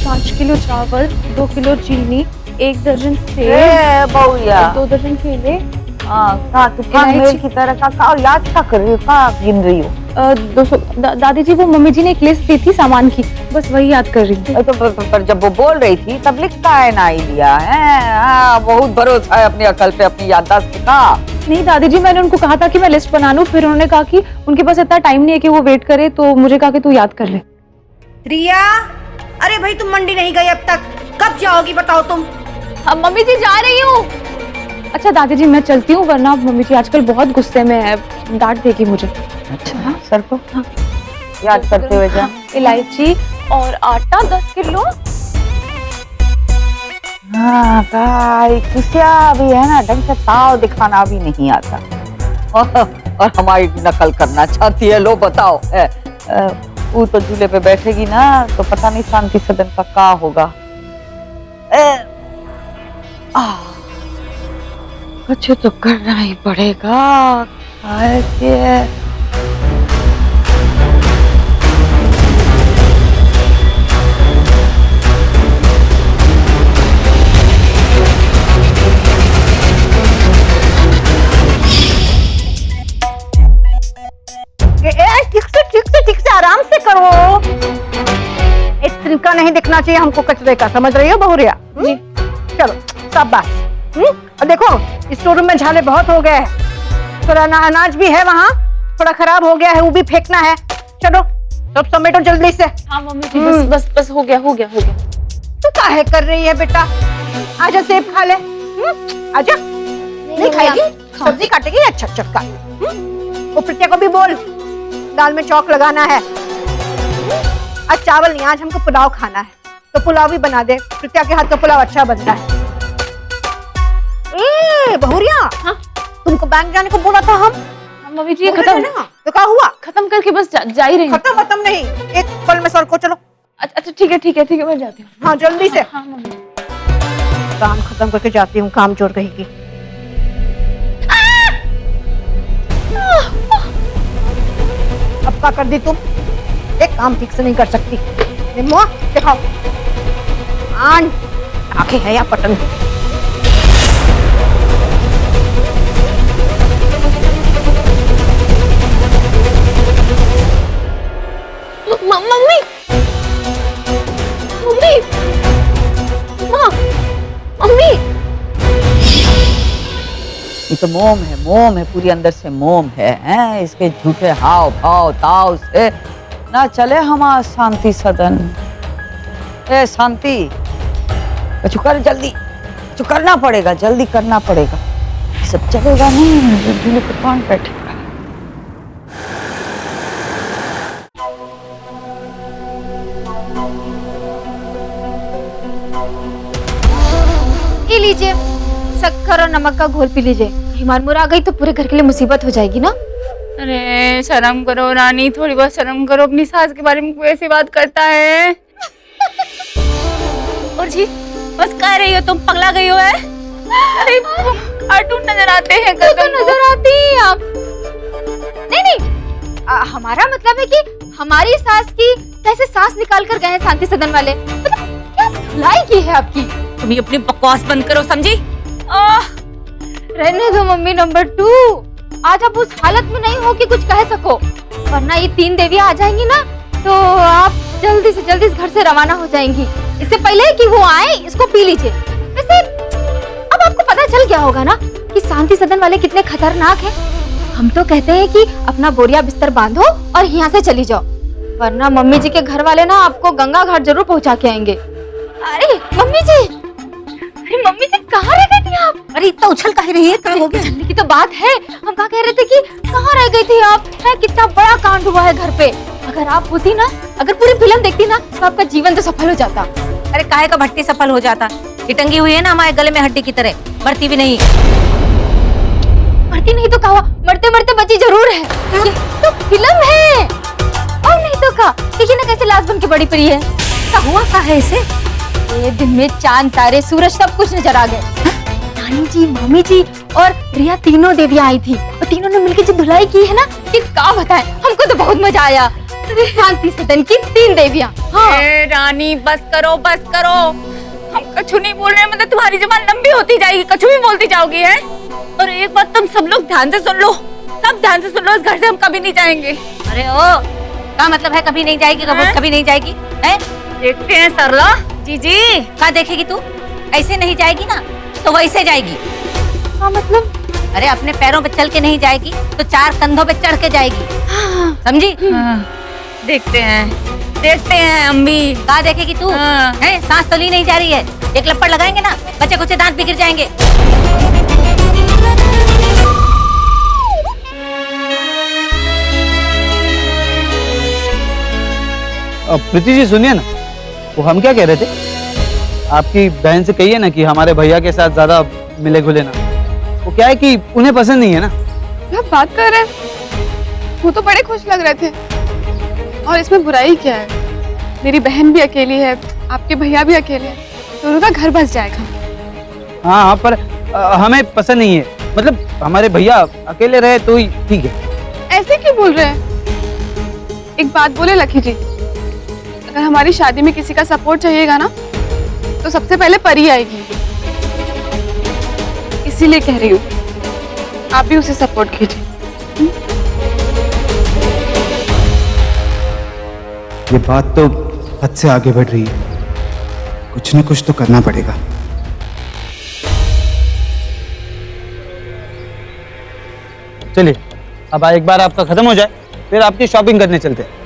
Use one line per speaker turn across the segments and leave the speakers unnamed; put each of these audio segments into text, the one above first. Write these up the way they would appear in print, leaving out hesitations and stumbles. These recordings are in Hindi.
5 किलो चावल, 2 किलो चीनी, 1 दर्जन सेब,
बहुया
2 दर्जन केले।
का तूफान मेल की तरह का याद का कर रही हो, का गिन रही हो?
200। दादी जी वो मम्मी जी ने एक लिस्ट दी थी सामान की, बस वही याद कर रही थी।
तो पर जब वो बोल रही थी तब लिखता है ना ही लिया है। बहुत भरोसा है अपनी अकल पे, अपनी याददाश्त का।
नहीं दादी जी, मैंने उनको कहा था कि मैं लिस्ट बना लूं, फिर उन्होंने कहा कि उनके पास इतना टाइम नहीं है कि वो वेट करे, तो मुझे कहा कि तू याद कर ले।
रिया, अरे भाई तुम मंडी नहीं गई अब तक, कब जाओगी बताओ तुम?
मम्मी जी जा रही हूँ। अच्छा दादी जी मैं चलती हूँ, वरना मम्मी जी आजकल बहुत गुस्से में है, डांट देगी मुझे।
अच्छा सर को याद करते हुए जा।
इलायची और आटा 10 किलो।
हाँ भाई खुशिया भी है ना, ढंग से ताव दिखाना भी नहीं आता और हमारी नकल करना चाहती है। लो बताओ, वो तो झूले पे बैठेगी ना तो पता नहीं शांति सदन का क्या होगा। कुछ तो करना ही पड़ेगा।
ठीक से आराम से करो। इस तरीका नहीं दिखना चाहिए हमको कचरे का, समझ रही हो बहुरिया? चलो शाबाश। और देखो स्टोर रूम में झाले बहुत हो गए हैं, थोड़ा अनाज भी है वहाँ, थोड़ा खराब हो गया है, वो भी फेंकना है। चलो सब समेटो जल्दी से।
हाँ मम्मी जी, बस बस बस हो गया।
तू काहे कर रही है बेटा? आजा सेब खा ले। आजा। नहीं खाएगी? सब्जी काटेगी? अच्छा चक्का। वो प्रीत्या को भी बोल, दाल में चौक लगाना है। आज चावल नहीं, आज हमको पुलाव खाना है, तो पुलाव भी बना दे। प्रीत्या के हाथ का पुलाव अच्छा बनता है। बहुरिया, हाँ? तुमको बैंक जाने को बोला था हम।
मम्मी जी खत्म
ना, तो क्या हुआ?
खत्म करके बस जा ही रही हूँ।
खत्म नहीं, एक पल में सर को चलो।
अच्छा ठीक है मैं जाती हूँ।
हाँ जल्दी से।
हाँ मम्मी।
काम खत्म करके जाती हूँ, काम चोर कहेगी। अब क्या कर दी तुम? एक काम ठीक से नहीं कर सकती। दिखाओ आंखें है या पटन?
मम्मी
ये तो मोम है पूरी अंदर से मोम है। इसके झूठे हाव भाव ताव से ना चले हमारा शांति सदन। ए शांति, कुछ कर जल्दी, कुछ करना पड़ेगा, जल्दी करना पड़ेगा। सब चलेगा नहीं, झूले पे कौन बैठेगा?
ये लीजिए, शक्कर और नमक का घोल पी लीजिए। कहीं मार आ गई तो पूरे घर के लिए मुसीबत हो जाएगी ना।
अरे शर्म करो रानी, थोड़ी बहुत शर्म करो। अपनी सास के बारे में कोई ऐसी बात करता है? और जी बस कह रही हो तुम, पगला गई हो है? अरे कार्टून नजर आते हैं।
तो नजर आती हैं आप। नहीं हमारा मतलब है कि हमारी सास की कैसे सांस निकाल कर गए हैं शांति सदन वाले। मतलब क्या धुलाई की है आपकी?
तुम ये अपनी बकवास बंद करो, समझी?
रहने दो मम्मी। नंबर 2, आज आप उस हालत में नहीं हो कि कुछ कह सको, वरना ये 3 देवियां आ जाएंगी ना तो आप जल्दी से जल्दी इस घर से रवाना हो जाएंगी। इससे पहले कि वो आए, इसको पी लीजिए। वैसे अब आपको पता चल गया होगा ना कि शांति सदन वाले कितने खतरनाक हैं। हम तो कहते हैं कि अपना बोरिया बिस्तर बांधो और यहाँ से चली जाओ, वरना मम्मी जी के घर वाले ना आपको गंगा घाट जरूर पहुँचा के आएंगे। अरे मम्मी जी कहाँ रह गई थी आप?
अरे इतना उछल काहे रही है? क्या हो गया?
चलने की तो बात है, हम कहाँ कह रहे थे कि कहाँ रह गई थी आप? है कितना बड़ा कांड हुआ है घर पे। अगर आप होती ना, अगर पूरी फिल्म देखती ना तो आपका जीवन तो सफल हो जाता।
अरे काहे का भट्टी सफल हो जाता? ये टंगी हुई है ना हमारे गले में हड्डी की तरह, मरती भी नहीं।
मरती नहीं तो कहा, मरते मरते बची जरूर है। ये तो फिल्म है। और नहीं तो कहा, देखिए ना कैसे लाश बन के बड़ी पड़ी है।
क्या हुआ का है इसे?
ये दिन में चांद तारे सूरज सब कुछ नजर आ गए। नानी जी, मामी जी और रिया तीनों देवियां आई थी, और तीनों ने मिलकर जो धुलाई की है ना, कि क्या बताएं, हमको तो बहुत मजा आया। शांति सदन की 3 देवियां। हाँ
ए रानी बस करो बस करो, हम कछु नहीं बोल रहे हैं, मतलब तुम्हारी जुबान लंबी होती जाएगी, कछु भी बोलती जाओगी है। और एक बात तुम सब लोग ध्यान से सुन लो, सब ध्यान से सुन लो, इस घर से हम कभी नहीं जाएंगे।
अरे ओ, क्या मतलब है कभी नहीं जाएगी? कभी नहीं जाएगी है?
देखते हैं सरला।
जी क्या देखेगी तू? ऐसे नहीं जाएगी ना तो वैसे जाएगी।
हाँ मतलब?
अरे अपने पैरों पे चल के नहीं जाएगी तो 4 कंधों पे चढ़ के जाएगी, समझी?
हाँ, देखते हैं अम्मी।
क्या देखेगी तू?
हाँ।
है सांस तो ली नहीं जा रही है, एक लपड़ लगाएंगे ना बच्चे कुछ दांत भी गिर जाएंगे।
प्रीति जी सुनिए ना, वो हम क्या कह रहे थे, आपकी बहन से कहिए ना कि हमारे भैया के साथ ज्यादा मिले घुले ना। वो क्या है कि उन्हें पसंद नहीं है ना।
क्या बात कर रहे हैं? वो तो बड़े खुश लग रहे थे, और इसमें बुराई क्या है? मेरी बहन भी अकेली है, आपके भैया भी अकेले हैं, दोनों का घर बस जाएगा।
हाँ पर हमें पसंद नहीं है, मतलब हमारे भैया अकेले रहे तो ही ठीक है।
ऐसे क्यों बोल रहे हैं? एक बात बोले लकी जी, अगर हमारी शादी में किसी का सपोर्ट चाहिएगा ना तो सबसे पहले परी आएगी, इसीलिए कह रही हूँ आप भी उसे सपोर्ट कीजिए।
ये बात तो हद से आगे बढ़ रही है, कुछ न कुछ तो करना पड़ेगा।
चलिए अब एक बार आपका खत्म हो जाए फिर आपकी शॉपिंग करने चलते हैं।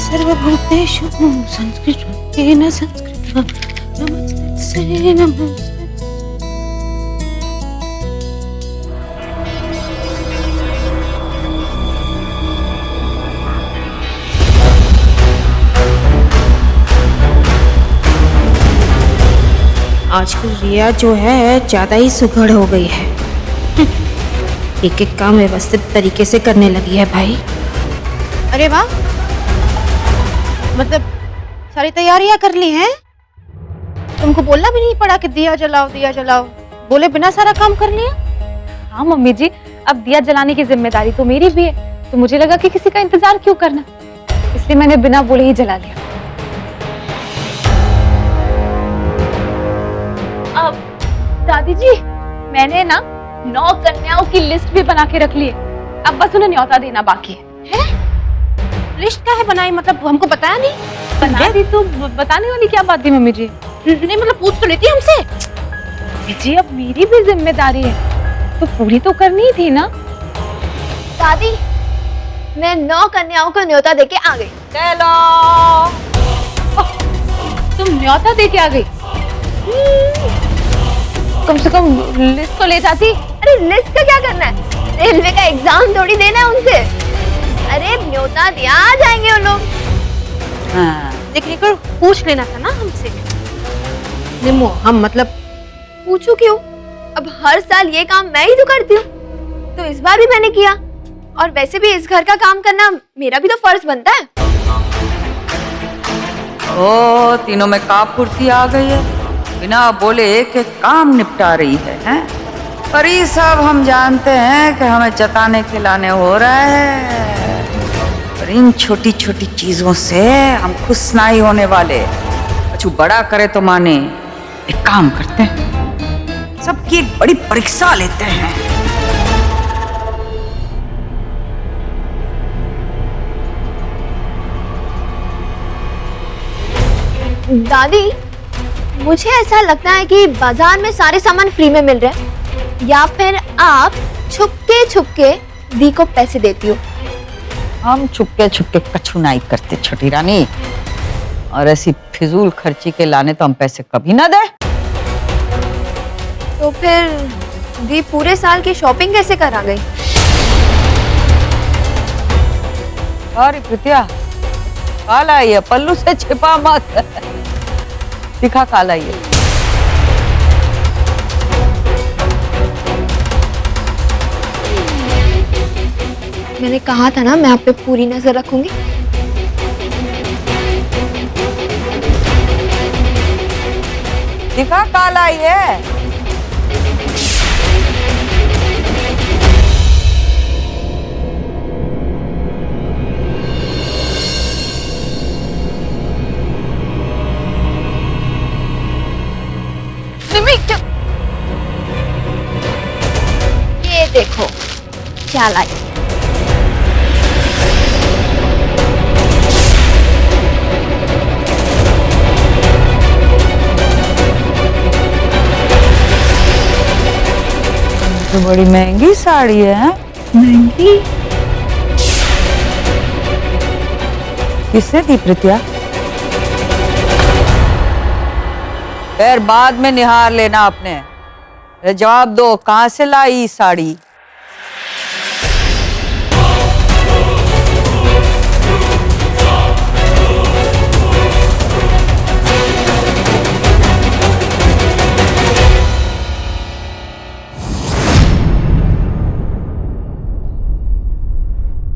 सर्वभूतेषु संस्कृतेन संस्कृत्वा नमस्ते नमस्ते।
आजकल रिया जो है ज्यादा ही सुघड़ हो गई है। एक एक काम व्यवस्थित तरीके से करने लगी है भाई।
अरे वाह, मतलब सारी तैयारियां कर ली हैं? तुमको बोलना भी नहीं पड़ा कि दिया जलाओ, बोले बिना सारा काम कर लिया?
हाँ मम्मी जी, अब दिया जलाने की जिम्मेदारी तो मेरी भी है, तो मुझे लगा कि किसी का इंतजार क्यों करना, इसलिए मैंने बिना बोले ही जला लिया। अब दादी जी, मैंने ना 9 कन्याओं की लिस्ट भी बना के रख ली है, अब बस उन्हें न्योता देना बाकी है।
लिस्ट का है बनाई, मतलब हमको बताया नहीं?
बना दी तो बताने वाली क्या बात थी मम्मी जी?
नहीं मतलब पूछ तो लेती हमसे।
जी अब मेरी भी जिम्मेदारी है तो पूरी तो करनी ही थी ना।
दादी, मैं 9 कन्याओं को न्योता देके आ गई।
चलो, तुम न्योता देके आ गई? कम से कम लिस्ट तो ले जाती।
अरे लिस्ट का क्या करना है, रेलवे का एग्जाम थोड़ी देना है उनसे। अरे न्योता दिया आ जाएंगे वो लोग।
हाँ।
लेकिन एक पूछ लेना था ना हमसे। निम्मो, हम मतलब
पूछू क्यों, अब हर साल ये काम मैं ही तो करती हूँ, तो इस बार भी मैंने किया। और वैसे भी इस घर का काम करना मेरा भी तो फर्ज बनता है।
ओ तीनों में का फुर्ती आ गई है, बिना बोले एक एक काम निपटा रही है? पर ये सब हम जानते हैं कि हमें जताने खिलाने हो रहा है, पर इन छोटी छोटी चीजों से हम खुश नहीं होने वाले। कुछ बड़ा करे तो माने। एक काम करते हैं, सबकी एक बड़ी परीक्षा लेते हैं।
दादी, मुझे ऐसा लगता है कि बाजार में सारे सामान फ्री में मिल रहे हैं, या फिर आप छुपके दी को पैसे देती हो।
हम छुपके छुपके कछु नहीं करते छोटी रानी, और ऐसी फिजूल खर्ची के लाने तो हम पैसे कभी ना दे।
तो फिर दी पूरे साल की शॉपिंग कैसे करा गई?
अरे प्रीतिया, काला ही है, पल्लू से छिपा मत। दिखा काला ही है।
मैंने कहा था ना मैं आप पे पूरी नजर रखूंगी।
दिखा काला ही है।
निमी क्या?
ये देखो क्या लाई।
तो बड़ी महंगी साड़ी है।
महंगी?
किसने दी प्रीतिया? फिर बाद में निहार लेना आपने। जवाब दो, कहां से लाई साड़ी?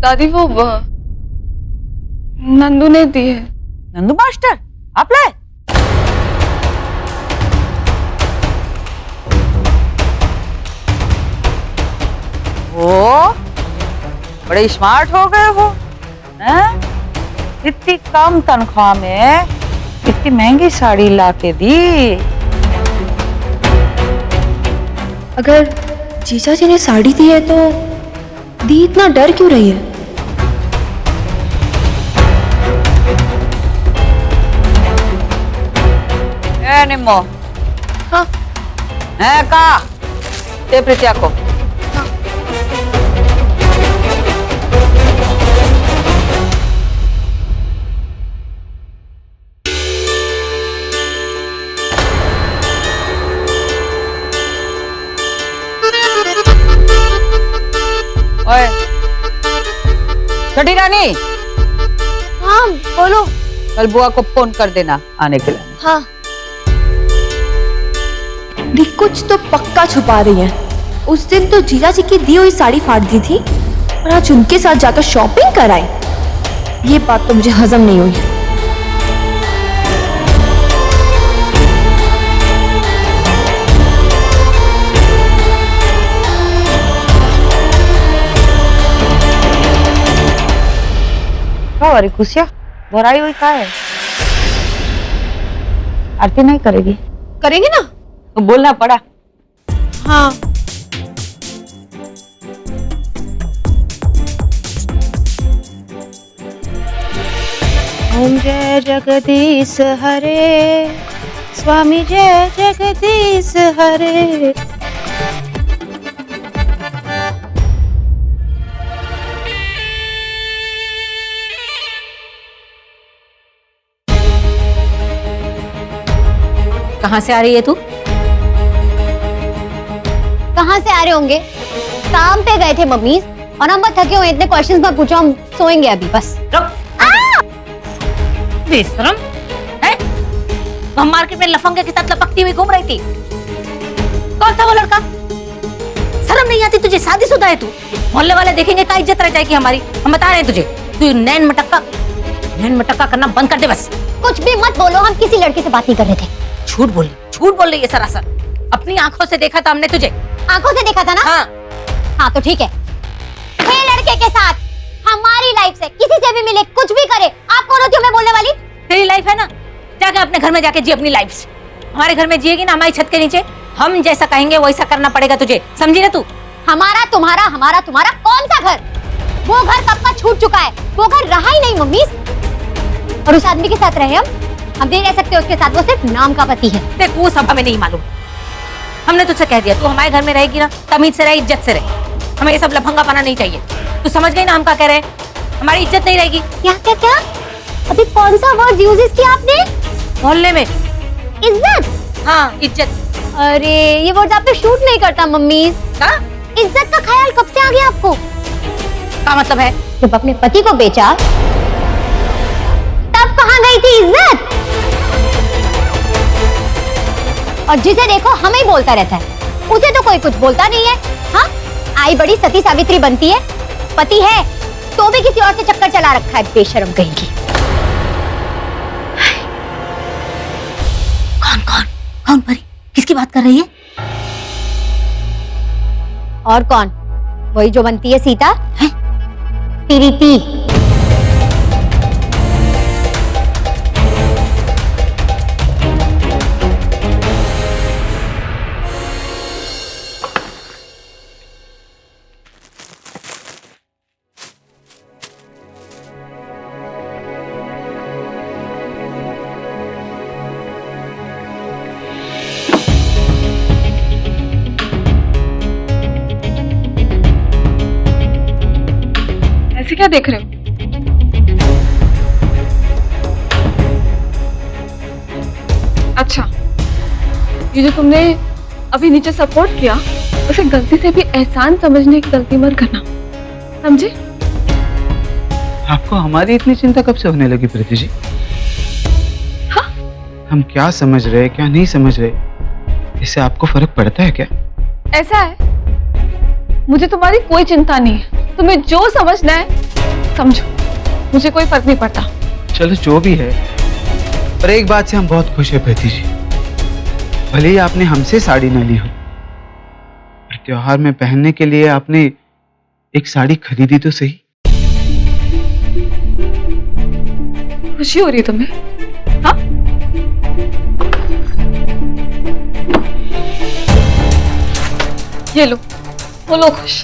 दादी वो नंदू ने दी है।
नंदू मास्टर आप लाए? वो बड़े स्मार्ट हो गए वो, हैं? इतनी कम तनख्वाह में इतनी महंगी साड़ी लाके दी।
अगर जीजा जी ने साड़ी दी है तो दी इतना डर क्यों रही है?
ए निम्मो।
हाँ।
है का? दे प्रीतिया को। ओए छोटी रानी।
हाँ बोलो।
कल बुआ को फोन कर देना आने के लिए।
हाँ।
दी कुछ तो पक्का छुपा रही है। उस दिन तो जीजा जी की दी हुई साड़ी फाड़ दी थी और आज उनके साथ जाकर शॉपिंग कराई। ये बात तो मुझे हजम नहीं हुई।
क्या हो रही खुशिया? भराई हुई का है? आरती नहीं करेगी?
करेंगे ना?
तो बोलना पड़ा।
हाँ। ओम जय जगदीश हरे, स्वामी जय जगदीश हरे।
कहाँ से आ रही है तू?
कहाँ से आ रहे होंगे? काम पे गए थे मम्मी और हम बहुत थके हुए, इतने क्वेश्चंस मत पूछो, हम सोएंगे अभी बस।
बेशरम है? हम मार्केट में लफंगे के साथ लपकती हुई घूम रही थी। कौन था वो लड़का? शर्म नहीं आती तुझे? शादीशुदा है तू। मोहल्ले वाले देखेंगे क्या इज्जत रह जाएगी हमारी। हम बता रहे हैं तुझे, तू नैन मटक्का करना बंद कर दे बस।
कुछ भी मत बोलो, हम किसी लड़के से बात नहीं कर रहे थे।
झूठ बोल रही है सरासर। अपनी आंखों से देखा था हमने तुझे।
आंखों से देखा था ना? हाँ तो ठीक है। लड़के के साथ हमारी लाइफ से किसी से भी मिले, कुछ भी करे, आप कौन होती हो मैं बोलने वाली?
तेरी लाइफ है ना, जाके अपने घर में जाके जी अपनी लाइफ। हमारे घर में जिएगी ना हमारी छत के नीचे, हम जैसा कहेंगे वैसा करना पड़ेगा तुझे, समझी ना तू?
हमारा तुम्हारा कौन सा घर? वो घर कब का छूट चुका है, वो घर रहा ही नहीं मम्मी। और उस आदमी के साथ रहे हम नहीं रह सकते उसके साथ, वो सिर्फ नाम का पति है।
देख वो सब हमें नहीं मालूम, हमने तुझसे कह दिया तू हमारे घर में रहेगी ना, तमीज से रहे, इज्जत से रहे। हमें ये सब लफंगा पाना नहीं चाहिए। तू समझ गई ना हम क्या कह रहे हैं? हमारी इज्जत नहीं रहेगी।
क्या क्या क्या? अभी कौन सा वर्ड यूज किया आपने?
मोहल्ले में
इज्जत?
हाँ इज्जत।
अरे ये वर्ड आप पे शूट नहीं करता मम्मी।
क्या
इज्जत का ख्याल कब से आ गया आपको?
क्या मतलब है?
जब अपने पति को बेचा
इज्जत। और जिसे देखो हमें ही बोलता रहता है, उसे तो कोई कुछ बोलता नहीं है। हाँ, आई बड़ी सती सावित्री बनती है, पति है तो भी किसी और से चक्कर चला रखा है, बेशर्म कहीं की।
कौन कौन कौन परी, किसकी बात कर रही है?
और कौन, वही जो बनती है सीता है, प्रीति।
ऐसे क्या देख रहे हो? अच्छा, ये जो तुमने अभी नीचे सपोर्ट किया, उसे गलती से भी एहसान समझने की गलती मत करना, समझे?
आपको हमारी इतनी चिंता कब से होने लगी प्रीति जी?
हाँ?
हम क्या समझ रहे क्या नहीं समझ रहे, इससे आपको फर्क पड़ता है क्या?
ऐसा है, मुझे तुम्हारी कोई चिंता नहीं है, तुम्हें जो समझना है समझो, मुझे कोई फर्क नहीं पड़ता।
चलो जो भी है, पर एक बात से हम बहुत खुश हैं प्रीति जी, भले ही आपने हमसे साड़ी ना ली हो, पर त्योहार में पहनने के लिए आपने एक साड़ी खरीदी तो सही।
खुशी हो रही है तुम्हें? हाँ? ये लो, बोलो खुश।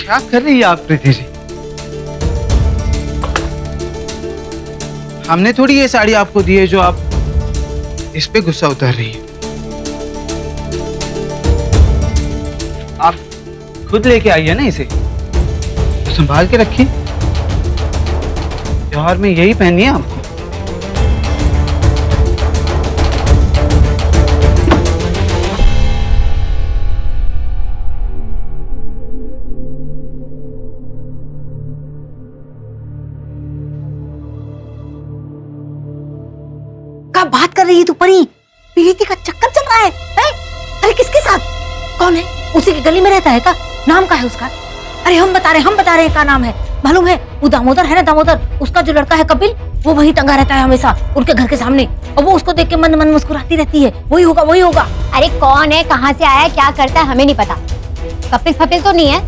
क्या कर रही है आप प्रीति जी? हमने थोड़ी ये साड़ी आपको दी है जो आप इस पे गुस्सा उतार रही है। आप खुद लेके आई है ना इसे, तो संभाल के रखिए, त्योहार में यही पहननी है आपको।
क्या बात कर रही है तू परी? प्रीति का चक्कर चल रहा है, हैं? अरे किसके साथ? कौन है? उसी की गली में रहता है का? नाम क्या है उसका? अरे हम बता रहे हैं क्या नाम है, मालूम है? वो दामोदर है ना, दामोदर, उसका जो लड़का है कपिल, वो वही टंगा रहता है हमेशा उनके घर के सामने, और वो उसको देख के मन मन मुस्कुराती रहती है। वही होगा, वही होगा।
अरे कौन है, कहाँ से आया है, क्या करता है, हमें नहीं पता। कपिल फपिल तो नहीं है,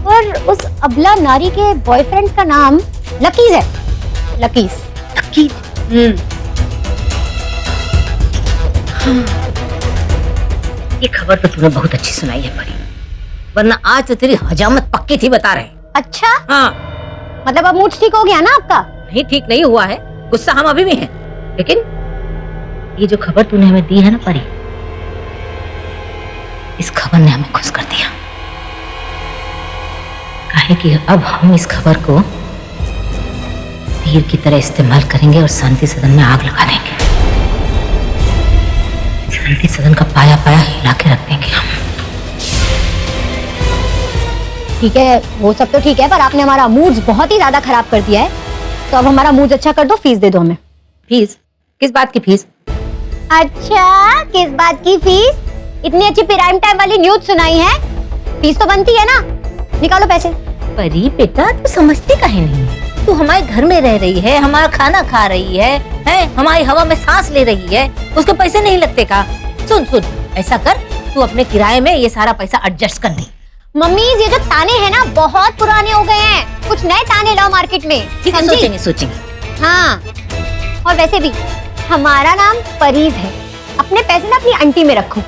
पर उस अबला नारी के बॉयफ्रेंड का नाम लकीज है। लकीज।
लकीज। ये खबर तो तूने बहुत अच्छी सुनाई है परी, वरना आज तो तेरी हजामत पक्की थी, बता रहे।
अच्छा,
हाँ,
मतलब अब मूड ठीक हो गया ना आपका?
नहीं, ठीक नहीं हुआ है, गुस्सा हम अभी भी हैं, लेकिन ये जो खबर तूने हमें दी है ना परी, इस खबर ने हमें खुश कर दिया। काहे कि अब हम इस खबर को तीर की तरह इस्तेमाल करेंगे और शांति सदन में आग लगा देंगे। शांति सदन का पाया पाया हिला के रख देंगे हम।
ठीक है, वो सब तो ठीक है, पर आपने हमारा मूड बहुत ही ज्यादा खराब कर दिया है, तो अब हमारा मूड अच्छा कर दो, फीस दे दो हमें।
फीस? किस बात की फीस?
अच्छा, किस बात की फीस? इतनी अच्छी प्राइम टाइम वाली न्यूज सुनाई है, फीस तो बनती है ना, निकालो पैसे।
परी बेटा, तू समझती काहे नहीं? तू हमारे घर में रह रही है, हमारा खाना खा रही है, हमारी हवा में सांस ले रही है, उसके पैसे नहीं लगते का? सुन सुन, ऐसा कर, तू अपने किराए में ये सारा पैसा एडजस्ट कर दे।
मम्मी, ये जो ताने हैं ना बहुत पुराने हो गए हैं, कुछ नए ताने लाओ मार्केट में।
सोचेंगे सोचेंगे।
हाँ, और वैसे भी हमारा नाम परीज है, अपने पैसे ना अपनी अंटी में रखो,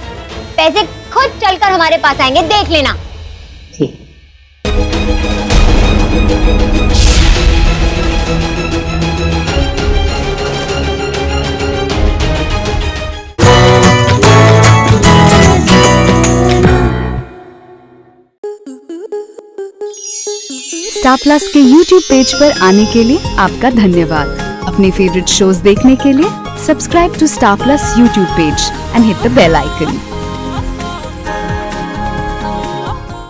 पैसे खुद चलकर हमारे पास आएंगे, देख लेना।
ठीक।
स्टार प्लस के YouTube पेज पर आने के लिए आपका धन्यवाद। अपने फेवरेट शोज देखने के लिए subscribe to star plus YouTube page and hit the bell icon.